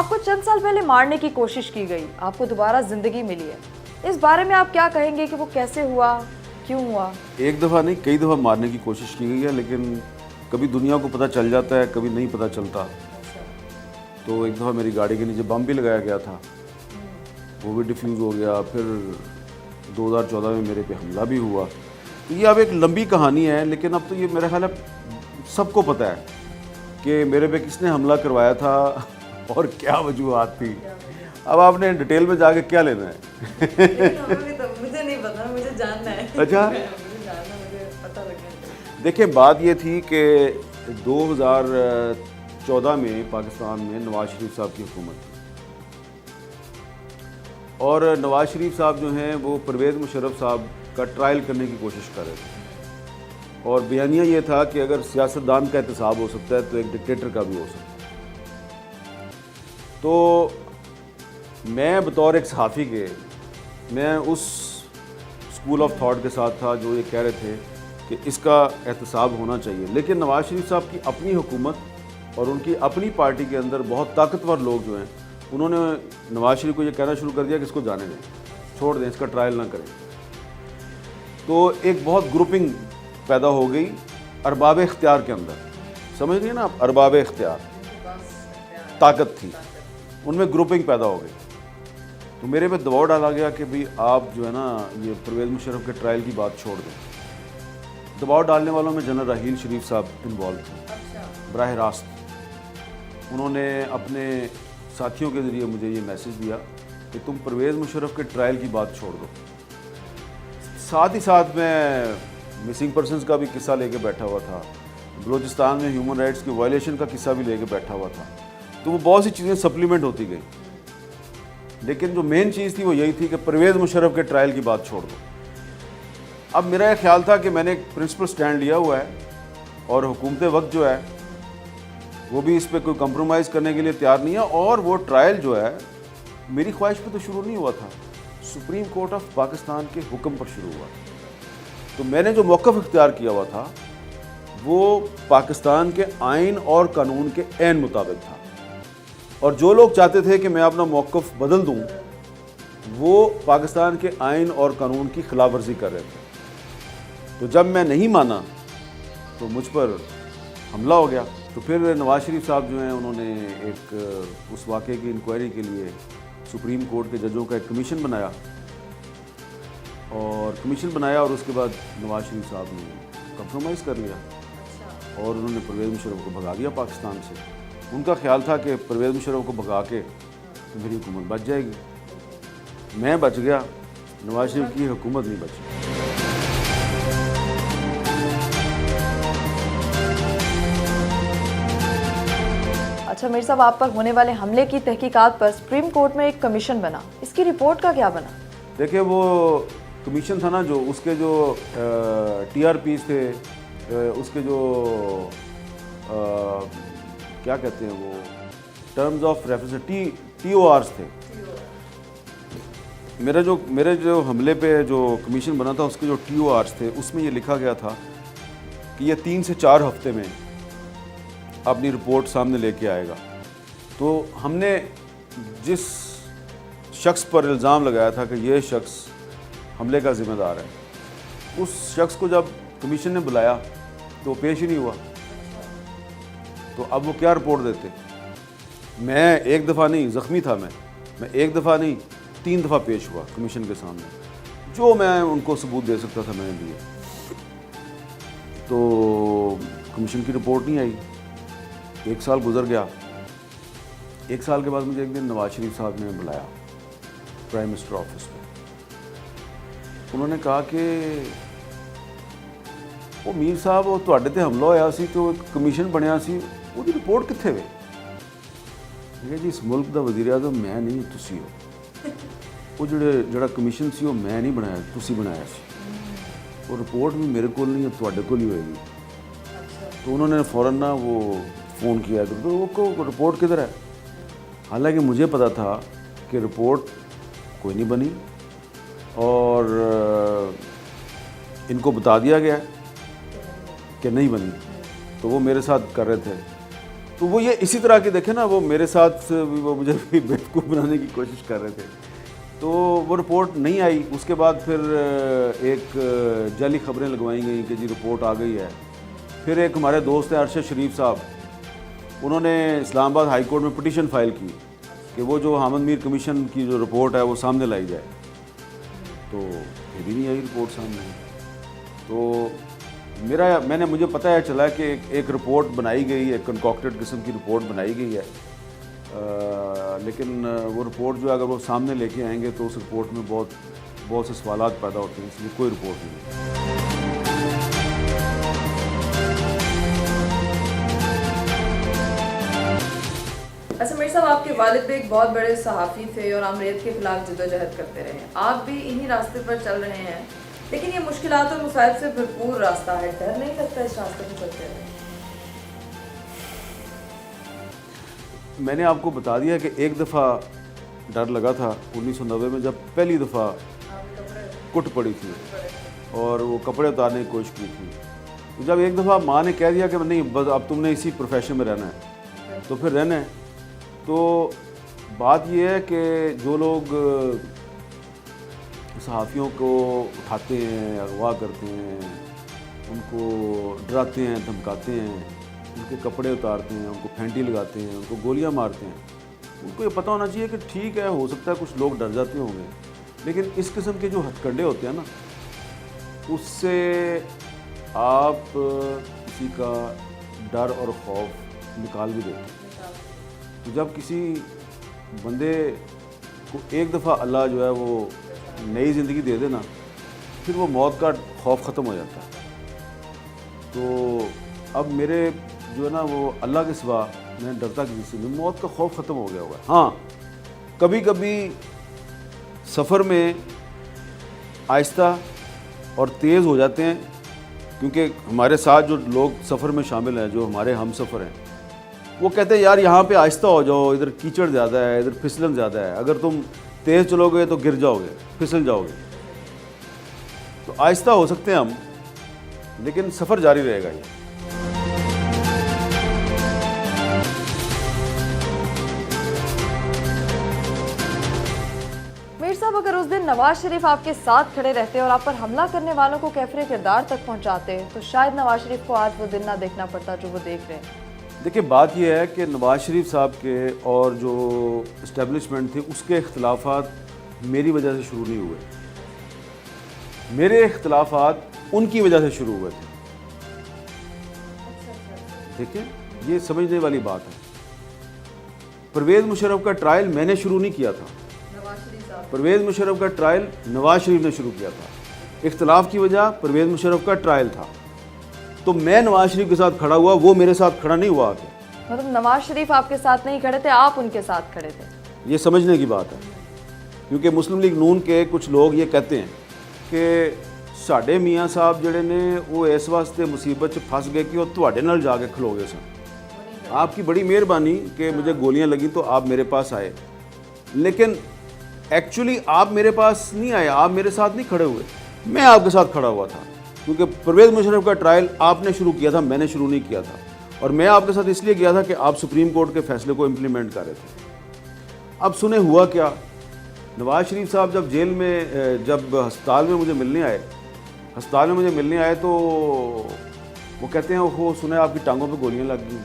آپ کو چند سال پہلے مارنے کی کوشش کی گئی، آپ کو دوبارہ زندگی ملی ہے، اس بارے میں آپ کیا کہیں گے کہ وہ کیسے ہوا، کیوں ہوا؟ ایک دفعہ نہیں کئی دفعہ مارنے کی کوشش کی گئی ہے، لیکن کبھی دنیا کو پتہ چل جاتا ہے، کبھی نہیں پتہ چلتا. تو ایک دفعہ میری گاڑی کے نیچے بم بھی لگایا گیا تھا، وہ بھی ڈیفیوز ہو گیا. پھر 2014 میں میرے پہ حملہ بھی ہوا. تو یہ اب ایک لمبی کہانی ہے، لیکن اب تو یہ میرا خیال ہے سب کو پتہ ہے کہ میرے پہ کس نے حملہ کروایا تھا اور کیا وجوہات تھی. اب آپ نے ڈیٹیل میں جا کے کیا لینا ہے؟ مجھے نہیں پتا، مجھے جاننا ہے. اچھا دیکھیں، بات یہ تھی کہ 2014 میں پاکستان میں نواز شریف صاحب کی حکومت تھی، اور نواز شریف صاحب جو ہیں وہ پرویز مشرف صاحب کا ٹرائل کرنے کی کوشش کر رہے تھے. اور بیانیہ یہ تھا کہ اگر سیاستدان کا احتساب ہو سکتا ہے تو ایک ڈکٹیٹر کا بھی ہو سکتا ہے. تو میں بطور ایک صحافی کے، میں اس اسکول آف تھاٹ کے ساتھ تھا جو یہ کہہ رہے تھے کہ اس کا احتساب ہونا چاہیے. لیکن نواز شریف صاحب کی اپنی حکومت اور ان کی اپنی پارٹی کے اندر بہت طاقتور لوگ جو ہیں، انہوں نے نواز شریف کو یہ کہنا شروع کر دیا کہ اس کو جانے دیں، چھوڑ دیں، اس کا ٹرائل نہ کریں. تو ایک بہت گروپنگ پیدا ہو گئی ارباب اختیار کے اندر. سمجھ گئے نا آپ؟ ارباب اختیار، طاقت تھی، ان میں گروپنگ پیدا ہو گئی. تو میرے پہ دباؤ ڈالا گیا کہ بھئی آپ جو ہے نا یہ پرویز مشرف کے ٹرائل کی بات چھوڑ دیں. دباؤ ڈالنے والوں میں جنرل راحیل شریف صاحب انوالو تھے براہ راست. انہوں نے اپنے ساتھیوں کے ذریعے مجھے یہ میسج دیا کہ تم پرویز مشرف کے ٹرائل کی بات چھوڑ دو. ساتھ ہی ساتھ میں مسنگ پرسنز کا بھی قصہ لے کے بیٹھا ہوا تھا، بلوچستان میں ہیومن رائٹس کی وائلیشن کا قصہ بھی لے کے بیٹھا ہوا تھا. تو وہ بہت سی چیزیں سپلیمنٹ ہوتی گئی، لیکن جو مین چیز تھی وہ یہی تھی کہ پرویز مشرف کے ٹرائل کی بات چھوڑ دو. اب میرا یہ خیال تھا کہ میں نے ایک پرنسپل سٹینڈ لیا ہوا ہے، اور حکومت وقت جو ہے وہ بھی اس پہ کوئی کمپرومائز کرنے کے لیے تیار نہیں ہے. اور وہ ٹرائل جو ہے میری خواہش پہ تو شروع نہیں ہوا تھا، سپریم کورٹ آف پاکستان کے حکم پر شروع ہوا. تو میں نے جو موقف اختیار کیا ہوا تھا وہ پاکستان کے آئین اور قانون کے عین مطابق تھا. اور جو لوگ چاہتے تھے کہ میں اپنا موقف بدل دوں وہ پاکستان کے آئین اور قانون کی خلاف ورزی کر رہے تھے. تو جب میں نہیں مانا تو مجھ پر حملہ ہو گیا. تو پھر نواز شریف صاحب جو ہیں انہوں نے ایک اس واقعے کی انکوائری کے لیے سپریم کورٹ کے ججوں کا ایک کمیشن بنایا، اور اس کے بعد نواز شریف صاحب نے کمپرومائز کر لیا اور انہوں نے پرویز مشرف کو بھگا دیا پاکستان سے. ان کا خیال تھا کہ پرویز مشرف کو بھگا کے میری حکومت بچ جائے گی. میں بچ گیا، نواز شریف کی حکومت نہیں بچی. اچھا میر صاحب، آپ پر ہونے والے حملے کی تحقیقات پر سپریم کورٹ میں ایک کمیشن بنا، اس کی رپورٹ کا کیا بنا؟ دیکھیں، وہ کمیشن تھا نا جو اس کے جو ٹی آر پیز تھے، اس کے جو کیا کہتے ہیں وہ terms of reference T O Rs تھے. میرے جو حملے پہ جو کمیشن بنا تھا اس کے جو ٹی او آرز تھے اس میں یہ لکھا گیا تھا کہ یہ 3 سے 4 ہفتے میں اپنی رپورٹ سامنے لے کے آئے گا. تو ہم نے جس شخص پر الزام لگایا تھا کہ یہ شخص حملے کا ذمہ دار ہے، اس شخص کو جب کمیشن نے بلایا تو وہ پیش ہی نہیں ہوا. تو اب وہ کیا رپورٹ دیتے؟ میں ایک دفعہ نہیں، زخمی تھا میں ایک دفعہ نہیں 3 دفعہ پیش ہوا کمیشن کے سامنے. جو میں ان کو ثبوت دے سکتا تھا میں نے دیے. تو کمیشن کی رپورٹ نہیں آئی. 1 سال گزر گیا. 1 سال کے بعد مجھے ایک دن نواز شریف صاحب نے بلایا پرائم منسٹر آفس میں. انہوں نے کہا کہ وہ میر صاحب وہ تواڈے تے حملہ ہویا سی تو کمیشن بنیا سی، وہ دی رپورٹ کتنے وے؟ کہ جی اس ملک دا وزیر اعظم میں نہیں، تسی ہو. وہ جڑا کمیشن سی وہ میں نہیں بنایا، تسی بنایا سی. وہ رپورٹ بھی میرے کول نہیں ہے، تواڈے کول ہی ہوئے گی. تو انہوں نے فوراً نا وہ فون کیا تو وہ رپورٹ کدھر ہے؟ حالانکہ مجھے پتا تھا کہ رپورٹ کوئی نہیں بنی اور ان کو بتا دیا گیا کہ نہیں بنی. تو وہ میرے ساتھ کر رہے تھے تو وہ یہ اسی طرح کے دیکھیں نا، وہ میرے ساتھ وہ مجھے بھی بیوقوف بنانے کی کوشش کر رہے تھے. تو وہ رپورٹ نہیں آئی. اس کے بعد پھر ایک جعلی خبریں لگوائی گئیں کہ جی رپورٹ آ گئی ہے. پھر ایک ہمارے دوست ہیں ارشد شریف صاحب، انہوں نے اسلام آباد ہائی کورٹ میں پٹیشن فائل کی کہ وہ جو حامد میر کمیشن کی جو رپورٹ ہے وہ سامنے لائی جائے. تو یہ بھی نہیں آئی رپورٹ سامنے. تو مجھے پتہ ہے چلا کہ ایک رپورٹ بنائی گئی، ایک کنکاکٹڈ قسم کی رپورٹ بنائی گئی ہے، لیکن وہ رپورٹ جو اگر وہ سامنے لے کے آئیں گے تو اس رپورٹ میں بہت سے سوالات پیدا ہوتے ہیں، اس لیے کوئی رپورٹ نہیں. اچھا میر صاحب، آپ کے والد بھی ایک بہت بڑے صحافی تھے اور عامریت کے خلاف جدوجہد کرتے رہے ہیں. آپ بھی انہی راستے پر چل رہے ہیں، لیکن یہ مشکلات اور مصائب سے بھرپور راستہ ہے. ڈر نہیں لگتا اس راستے پہ چلتے ہوئے؟ میں نے آپ کو بتا دیا کہ ایک دفعہ ڈر لگا تھا 1990 میں، جب پہلی دفعہ کٹ پڑی تھی اور وہ کپڑے اتارنے کی کوشش کی تھی. تو جب ایک دفعہ ماں نے کہہ دیا کہ نہیں بس اب تم نے اسی پروفیشن میں رہنا ہے تو پھر رہنا ہے. تو بات یہ ہے کہ جو لوگ صحافیوں کو اٹھاتے ہیں، اغوا کرتے ہیں، ان کو ڈراتے ہیں، دھمکاتے ہیں، ان کے کپڑے اتارتے ہیں، ان کو پھینٹی لگاتے ہیں، ان کو گولیاں مارتے ہیں، ان کو یہ پتہ ہونا چاہیے کہ ٹھیک ہے، ہو سکتا ہے کچھ لوگ ڈر جاتے ہوں گے، لیکن اس قسم کے جو ہتھ کنڈے ہوتے ہیں نا، اس سے آپ کسی کا ڈر اور خوف نکال بھی دیتے ہیں. تو جب کسی بندے کو ایک دفعہ اللہ جو ہے وہ نئی زندگی دے دے نا، پھر وہ موت کا خوف ختم ہو جاتا ہے. تو اب میرے جو ہے نا وہ اللہ کے سوا میں ڈرتا کسی سے نہیں، موت کا خوف ختم ہو گیا ہوا ہے. ہاں کبھی کبھی سفر میں آہستہ اور تیز ہو جاتے ہیں، کیونکہ ہمارے ساتھ جو لوگ سفر میں شامل ہیں، جو ہمارے ہم سفر ہیں، وہ کہتے ہیں یار یہاں پہ آہستہ ہو جاؤ، ادھر کیچڑ زیادہ ہے، ادھر پھسلن زیادہ ہے، اگر تم تیز چلو گے تو گر جاؤ گے، پھسل جاؤ گے. تو آہستہ ہو سکتے ہیں ہم، لیکن سفر جاری رہے گا. یہ میر صاحب، اگر اس دن نواز شریف آپ کے ساتھ کھڑے رہتے اور آپ پر حملہ کرنے والوں کو کیفر کردار تک پہنچاتے تو شاید نواز شریف کو آج وہ دن نہ دیکھنا پڑتا جو وہ دیکھ رہے ہیں. دیکھیں بات یہ ہے کہ نواز شریف صاحب کے اور جو اسٹیبلشمنٹ تھی اس کے اختلافات میری وجہ سے شروع نہیں ہوئے، میرے اختلافات ان کی وجہ سے شروع ہوئے تھے. دیکھیں یہ سمجھنے والی بات ہے. پرویز مشرف کا ٹرائل میں نے شروع نہیں کیا تھا، پرویز مشرف کا ٹرائل نواز شریف نے شروع کیا تھا. اختلاف کی وجہ پرویز مشرف کا ٹرائل تھا، تو میں نواز شریف کے ساتھ کھڑا ہوا، وہ میرے ساتھ کھڑا نہیں ہوا. مطلب نواز شریف آپ کے ساتھ نہیں کھڑے تھے، آپ ان کے ساتھ کھڑے تھے. یہ سمجھنے کی بات ہے، کیونکہ مسلم لیگ نون کے کچھ لوگ یہ کہتے ہیں کہ ساڈے میاں صاحب جڑے نے وہ اس واسطے مصیبت چ پھس گئے کہ وہ تواڈے نال جا کے کھلو گئے سن. آپ کی بڑی مہربانی کہ مجھے گولیاں لگیں تو آپ میرے پاس آئے، لیکن ایکچولی آپ میرے پاس نہیں آئے، آپ میرے ساتھ نہیں کھڑے ہوئے، میں آپ کے ساتھ کھڑا ہوا تھا. کیونکہ پرویز مشرف کا ٹرائل آپ نے شروع کیا تھا، میں نے شروع نہیں کیا تھا، اور میں آپ کے ساتھ اس لیے گیا تھا کہ آپ سپریم کورٹ کے فیصلے کو امپلیمنٹ کر رہے تھے. اب سنیں ہوا کیا، نواز شریف صاحب جب جیل میں جب ہسپتال میں مجھے ملنے آئے تو وہ کہتے ہیں وہ سنیں آپ کی ٹانگوں پہ گولیاں لگ گئی.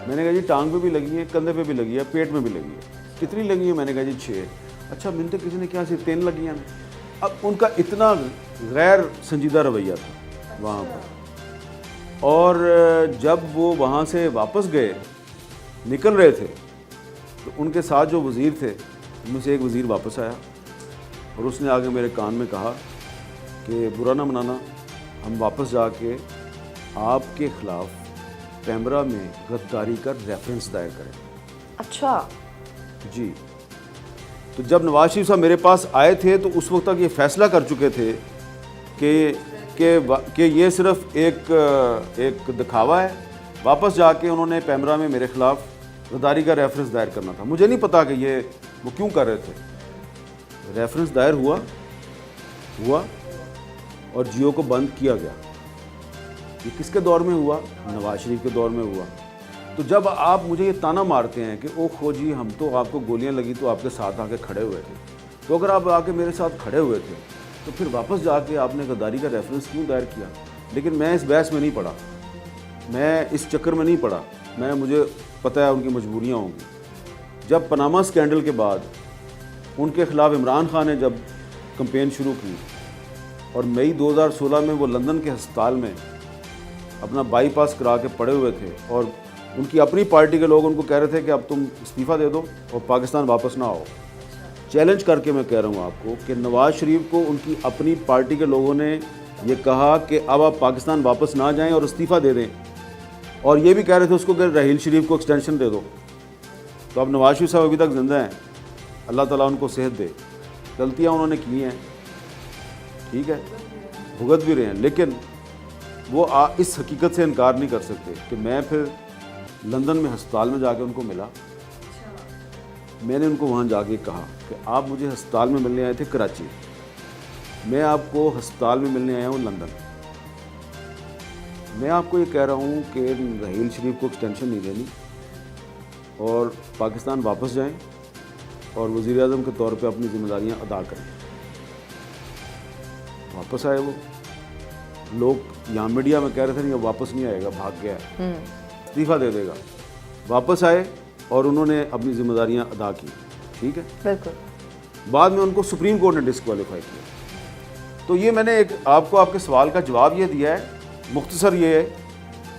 میں نے کہا جی ٹانگ پہ بھی لگی ہیں، کندھے پہ بھی لگی ہے، پیٹ میں بھی لگی ہے. کتنی لگی ہیں؟ میں نے کہا جی 6. اچھا ملتے کسی نے کیا صرف 3 لگی ہیں. اب ان کا اتنا غیر سنجیدہ رویہ تھا وہاں پر. اور جب وہ وہاں سے واپس گئے، نکل رہے تھے، تو ان کے ساتھ جو وزیر تھے ان میں سے ایک وزیر واپس آیا اور اس نے آگے میرے کان میں کہا کہ برا نہ منانا، ہم واپس جا کے آپ کے خلاف پیمرا میں غداری کا ریفرنس دائر کریں. اچھا جی. تو جب نواز شریف صاحب میرے پاس آئے تھے تو اس وقت تک یہ فیصلہ کر چکے تھے کہ یہ صرف ایک دکھاوا ہے. واپس جا کے انہوں نے پیمرا میں میرے خلاف غداری کا ریفرنس دائر کرنا تھا. مجھے نہیں پتا کہ یہ وہ کیوں کر رہے تھے. ریفرنس دائر ہوا اور جیو کو بند کیا گیا. یہ کس کے دور میں ہوا؟ نواز شریف کے دور میں ہوا. تو جب آپ مجھے یہ تانا مارتے ہیں کہ او خو جی ہم تو آپ کو گولیاں لگی تو آپ کے ساتھ آ کے کھڑے ہوئے تھے، تو اگر آپ آ کے میرے ساتھ کھڑے ہوئے تھے تو پھر واپس جا کے آپ نے غداری کا ریفرنس کیوں دائر کیا؟ لیکن میں اس بحث میں نہیں پڑا، میں اس چکر میں نہیں پڑا، مجھے پتہ ہے ان کی مجبوریاں ہوں گی۔ جب پاناما سکینڈل کے بعد ان کے خلاف عمران خان نے جب کمپین شروع کی اور مئی 2016 میں وہ لندن کے ہسپتال میں اپنا بائی پاس کرا کے پڑے ہوئے تھے اور ان کی اپنی پارٹی کے لوگ ان کو کہہ رہے تھے کہ اب تم استعفیٰ دے دو اور پاکستان واپس نہ آؤ، چیلنج کر کے میں کہہ رہا ہوں آپ کو کہ نواز شریف کو ان کی اپنی پارٹی کے لوگوں نے یہ کہا کہ اب آپ پاکستان واپس نہ جائیں اور استعفیٰ دے دیں، اور یہ بھی کہہ رہے تھے اس کو کہ رحیل شریف کو ایکسٹینشن دے دو۔ تو اب نواز شریف صاحب ابھی تک زندہ ہیں، اللہ تعالیٰ ان کو صحت دے، غلطیاں انہوں نے کی ہیں، ٹھیک ہے، بھگت بھی رہے ہیں، لیکن وہ اس حقیقت سے انکار نہیں کر سکتے کہ میں پھر لندن میں ہسپتال میں جا کے ان کو ملا۔ میں نے ان کو وہاں جا کے کہا کہ آپ مجھے ہسپتال میں ملنے آئے تھے کراچی، میں آپ کو ہسپتال میں ملنے آیا ہوں لندن، میں آپ کو یہ کہہ رہا ہوں کہ رحیل شریف کو ایکسٹینشن نہیں دینی اور پاکستان واپس جائیں اور وزیر اعظم کے طور پہ اپنی ذمہ داریاں ادا کریں۔ واپس آئے وہ لوگ، یہاں میڈیا میں کہہ رہے تھے نہیں اب واپس نہیں آئے گا، بھاگ گیا ہے، استعفیٰ دے دے گا، واپس آئے اور انہوں نے اپنی ذمہ داریاں ادا کی، ٹھیک ہے، بالکل۔ بعد میں ان کو سپریم کورٹ نے ڈسکوالیفائی کیا۔ تو یہ میں نے ایک آپ کے سوال کا جواب یہ دیا ہے، مختصر یہ ہے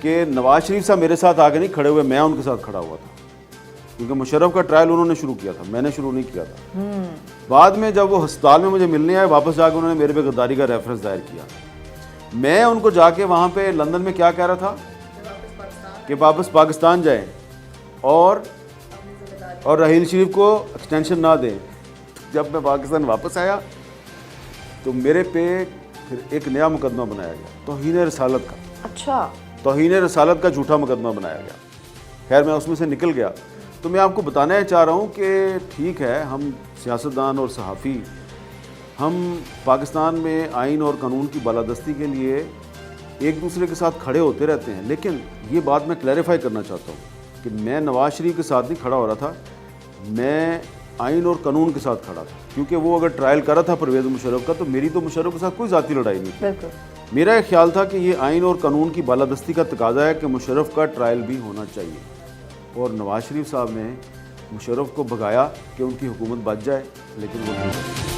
کہ نواز شریف صاحب میرے ساتھ آگے نہیں کھڑے ہوئے، میں ان کے ساتھ کھڑا ہوا تھا، کیونکہ مشرف کا ٹرائل انہوں نے شروع کیا تھا، میں نے شروع نہیں کیا تھا۔ بعد میں جب وہ ہسپتال میں مجھے ملنے آئے، واپس جا کے انہوں نے میرے پہ غداری کا ریفرنس دائر کیا۔ میں ان کو جا کے وہاں پہ لندن میں کیا کہہ رہا تھا کہ واپس پاکستان جائیں اور رحیل شریف کو ایکسٹینشن نہ دیں۔ جب میں پاکستان واپس آیا تو میرے پہ پھر ایک نیا مقدمہ بنایا گیا، توہین رسالت کا۔ اچھا، توہین رسالت کا جھوٹا مقدمہ بنایا گیا۔ خیر میں اس میں سے نکل گیا۔ تو میں آپ کو بتانا چاہ رہا ہوں کہ ٹھیک ہے، ہم سیاستدان اور صحافی ہم پاکستان میں آئین اور قانون کی بالادستی کے لیے ایک دوسرے کے ساتھ کھڑے ہوتے رہتے ہیں، لیکن یہ بات میں کلیریفائی کرنا چاہتا ہوں کہ میں نواز شریف کے ساتھ نہیں کھڑا ہو رہا تھا، میں آئین اور قانون کے ساتھ کھڑا تھا، کیونکہ وہ اگر ٹرائل کر رہا تھا پرویز مشرف کا تو میری تو مشرف کے ساتھ کوئی ذاتی لڑائی نہیں تھی۔ بالکل، میرا یہ خیال تھا کہ یہ آئین اور قانون کی بالادستی کا تقاضا ہے کہ مشرف کا ٹرائل بھی ہونا چاہیے، اور نواز شریف صاحب نے مشرف کو بھگایا کہ ان کی حکومت بچ جائے، لیکن وہ نہیں۔